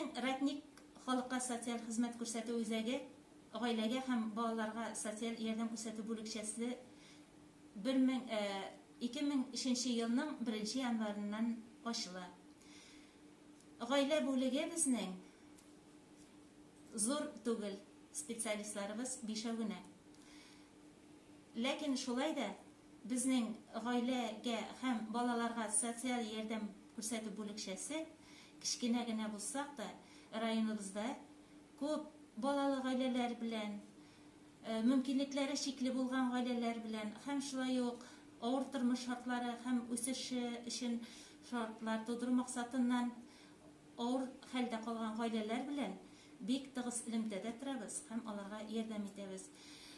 Безнең Ратник халыкка социаль хезмәт күрсәтү үзәге гаиләгә һәм балаларга социаль ярдәм күрсәтү бүлекчәсе 2003 елның 1 январыннан ачыла. Гаилә бүлеге безнең зур түгел, специалистларыбыз 5 генә. Ләкин шулай да безнең гаиләгә һәм балаларга социаль ярдәм күрсәтү бүлекчәсе кичкенә генә булсак да районыбызда күп балалы гаиләләр белән, мөмкинлекләре чикле булган гаиләләр белән һәм шулай ук авыр тормыш шартлары һәм үсеше өчен шартлар тудыру максатыннан авыр хәлдә калган гаиләләр белән бик тыгыз элемтәдә торабыз һәм аларга ярдәм итәбез.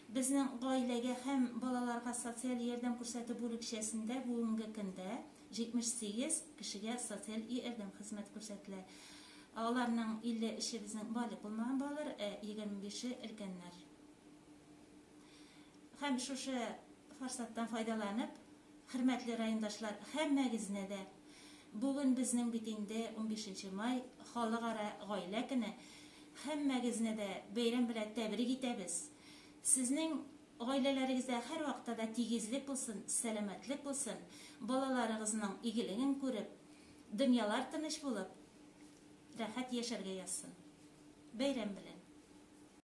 Безнең гаиләгә һәм балаларга социаль ярдәм күрсәтү бүлекчәсендә бүгенге көндә 78 кешегә социаль ярдәм хезмәт күрсәтелә. Аларның 50-е безнең балык булмаган балалар, 25-е өлкәннәр. Һәм шушы форсаттан файдаланып, хөрмәтле райондашлар, һәммәгезне дә бүген безнең бит инде 15 май халыкара гаилә көне, һәммәгезне дә бәйрәм белән тәбрик итәбез. Сезнең гаиләләрегездә һәр вакытта да тигезлек булсын, сәламәтлек булсын, балаларыгызның игелеген күреп, дөньялар тыныч булып, рәхәт яшәргә язсын. Бәйрәм белән.